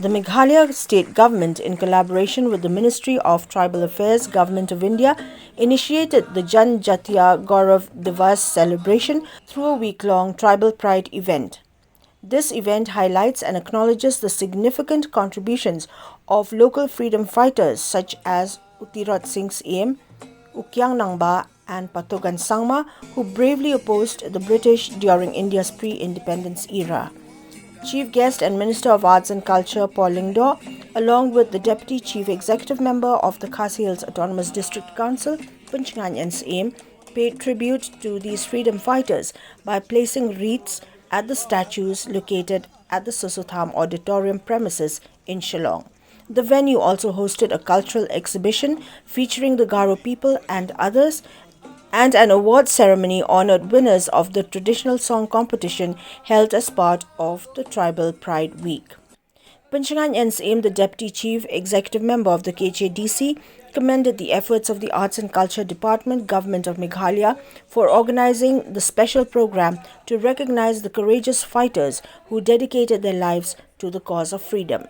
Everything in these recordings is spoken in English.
The Meghalaya State Government, in collaboration with the Ministry of Tribal Affairs, Government of India, initiated the Jan Jatiya Gaurav Divas celebration through a week-long Tribal Pride event. This event highlights and acknowledges the significant contributions of local freedom fighters such as Tirot Sing, Kiang Nangbah and Patogan Sangma, who bravely opposed the British during India's pre-independence era. Chief Guest and Minister of Arts and Culture Paul Lyngdoh, along with the Deputy Chief Executive Member of the Khasi Hills Autonomous District Council, Pynshngain N Syiem, paid tribute to these freedom fighters by placing wreaths at the statues located at the Soso Tham Auditorium premises in Shillong. The venue also hosted a cultural exhibition featuring the Garo people and others, and an award ceremony honored winners of the traditional song competition held as part of the Tribal Pride Week. Pynshngain N Syiem, the Deputy Chief Executive Member of the KHADC, commended the efforts of the Arts and Culture Department, Government of Meghalaya, for organizing the special program to recognize the courageous fighters who dedicated their lives to the cause of freedom.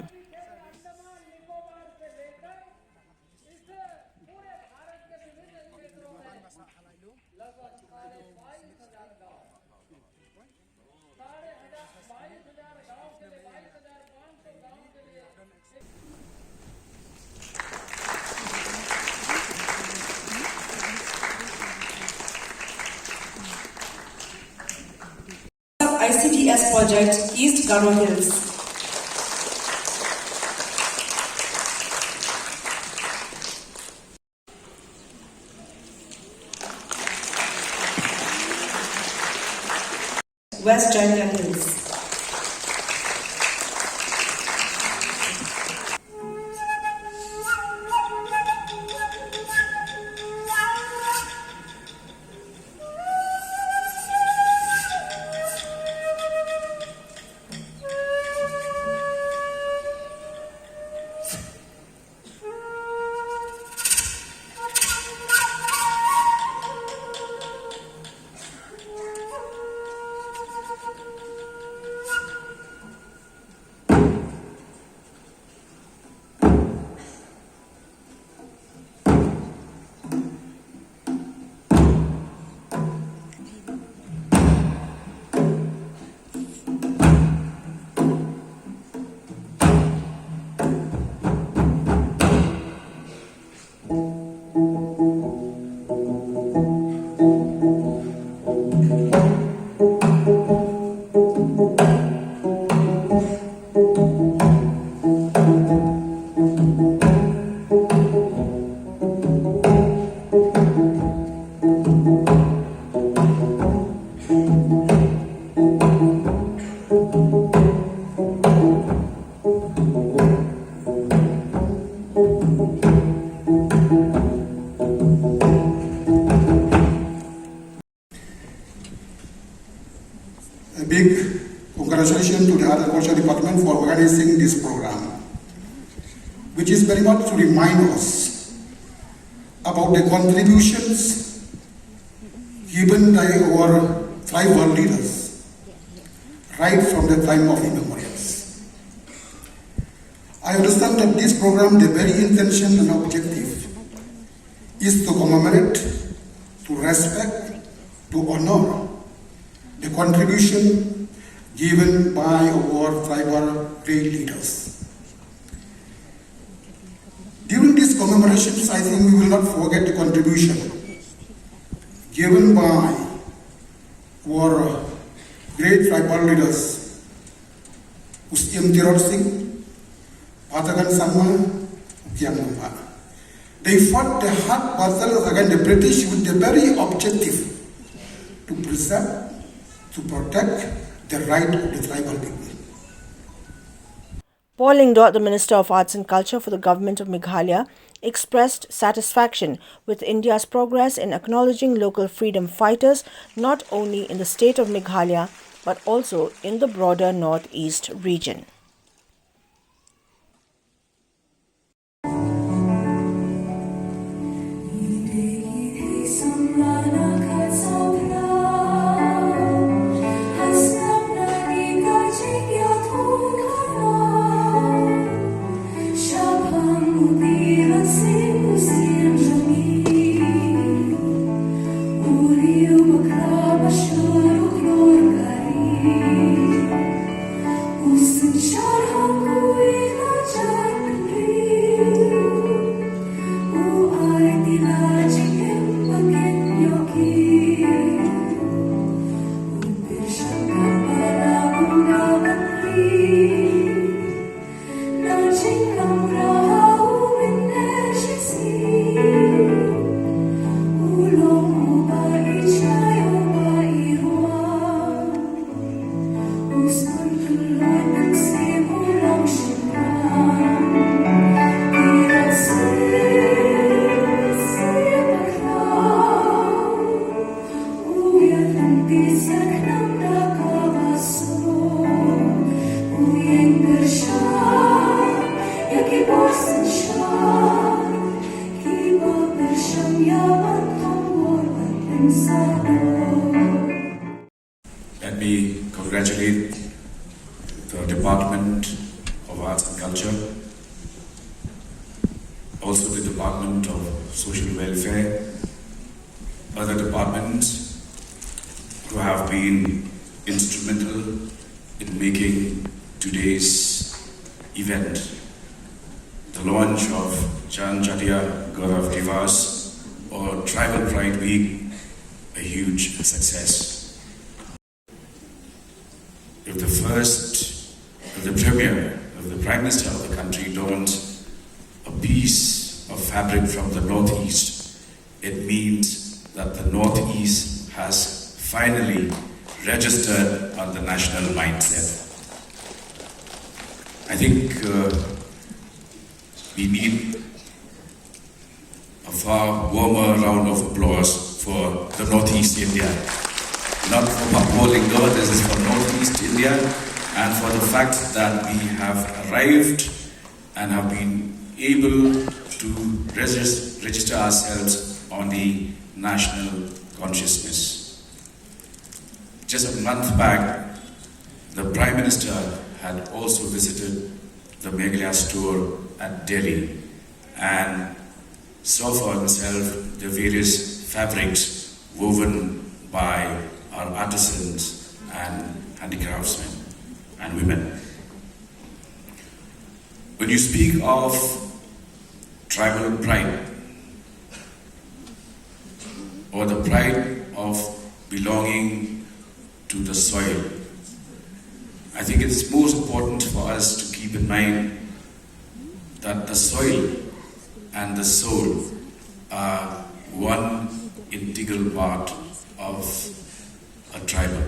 ICDS project East Garo Hills. West Jatiya Hills. A big congratulations to the Art and Culture Department for organizing this program, which is very much to remind us about the contributions given by our tribal leaders right from the time of immemorials. I understand that this program, the very intention and objective is to commemorate, to respect, to honor the contribution given by our tribal great leaders. During these commemorations, I think we will not forget the contribution given by our great tribal leaders, Tirot Sing, Patogan Sangma, Kiang Nangbah. They fought the hard battle against the British with the very objective to preserve, to protect the right of the tribal people. Paul Lyngdoh, the Minister of Arts and Culture for the Government of Meghalaya, expressed satisfaction with India's progress in acknowledging local freedom fighters not only in the state of Meghalaya but also in the broader northeast region. Let me congratulate the Department of Arts and Culture, also the Department of Social Welfare, other departments who have been instrumental in making today's event, the launch of Jan Jatiya Gaurav Divas, or Tribal Pride Week, a huge success. If the Premier, if the Prime Minister of the country dons a piece of fabric from the Northeast, it means that the Northeast has finally registered on the national mindset. I think we need a far warmer round of applause for the Northeast India. Not for Papua Lyngdoh, this is for Northeast India, and for the fact that we have arrived and have been able to register ourselves on the national consciousness. Just a month back, the Prime Minister had also visited the Meghalaya store at Delhi and saw for himself the various fabrics woven by our artisans and handicraftsmen and women. When you speak of tribal pride or the pride of belonging to the soil, I think it's most important for us to keep in mind that the soil and the soul are one integral part of a tribal.